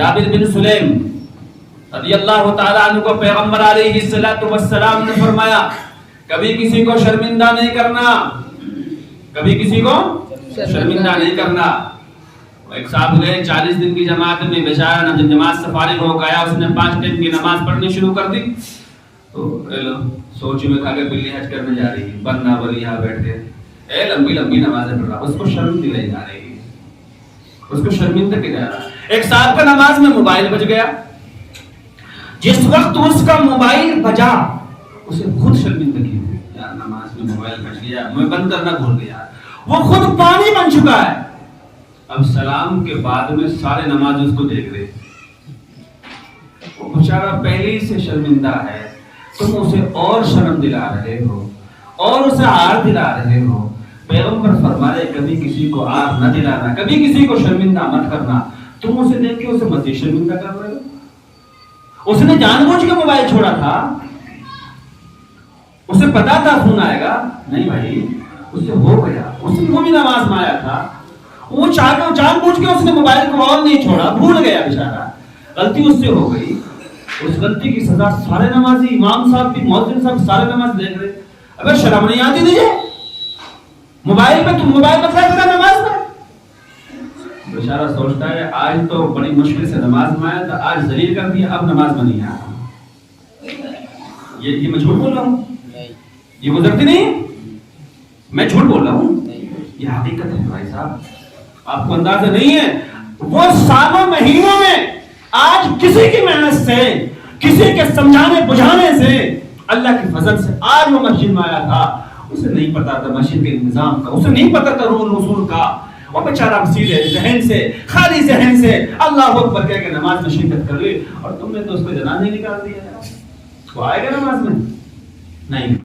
جابر بن سلیم رضی اللہ تعالیٰ عنہ کو پیغمبر علیہ السلام نے فرمایا کبھی کسی کو شرمندہ نہیں کرنا، کبھی کسی کو شرمندہ نہیں کرنا۔ ایک صاحب گئے 40 دن کی جماعت میں، بیچارہ جب جماعت سے فارغ ہو گیا اس نے 5 ٹائم کی نماز پڑھنی شروع کر دی تو سوچ میں کھا کے بلی حج کرنے جا رہی ہے، بندہ بلی یہاں بیٹھ کے لمبی لمبی نمازیں پڑھ رہا، اس کو شرم دلائی جا رہی ہے، اس کو شرمندہ کیا جا رہا۔ ایک صاحب کا نماز میں موبائل بج گیا، جس وقت اس کا موبائل بجا اسے خود شرمندگی ہوئی، یار نماز میں موبائل بج گیا، میں بند کرنا بھول گیا، وہ خود پانی بن چکا ہے۔ اب سلام کے بعد میں سارے نماز اس کو دیکھ رہے، وہ بیچارہ پہلے ہی سے شرمندہ ہے، تم اسے اور شرم دلا رہے ہو اور اسے عار دلا رہے ہو۔ پیغمبر فرمائے کبھی کسی کو عار نہ دلانا، کبھی کسی کو شرمندہ مت کرنا۔ تم اسے دیکھ کے اسے مزید شرمندہ کر رہے ہو۔ اس نے جان بوجھ کے موبائل چھوڑا تھا، اسے پتا تھا فون آئے گا، نہیں بھائی اس سے ہو گیا، اس نے وہ بھی نماز میں آیا تھا، وہ جان بوجھ کے اس نے موبائل کو آن نہیں چھوڑا، بھول گیا بیچارہ، غلطی اس سے ہو گئی۔ اس غلطی کی سزا سارے نمازی، امام صاحب بھی، مؤذن صاحب سارے نماز دیکھ رہے، اگر شرم نہیں آتی تجھے موبائل پہ، تم موبائل پہ کھڑا نماز میں؟ بیچارہ سوچتا ہے آج تو بڑی مشکل سے نماز میں آیا تھا، آج ذلیل کر دیا، اب نماز میں نہیں آیا۔ یہ میں جھوٹ بول رہا ہوں؟ یہ گزرتی نہیں؟ میں جھوٹ بول رہا ہوں؟ یہ حقیقت ہے بھائی صاحب، آپ کو اندازہ نہیں ہے۔ وہ سالوں مہینوں میں آج کسی کی محنت سے، کسی کے سمجھانے بجھانے سے، اللہ کی فضل سے آج وہ مسجد میں آیا تھا۔ اسے نہیں پتا تھا مسجد کے نظام کا، اسے نہیں پتا تھا رول رسول کا، وہ بیچارہ سیدھے ذہن سے، خالی ذہن سے اللہ اکبر کہہ کے نماز میں شرکت کر لی، اور تم نے تو اس کو جنازے نکال دیا۔ وہ آئے گا نماز میں؟ نہیں۔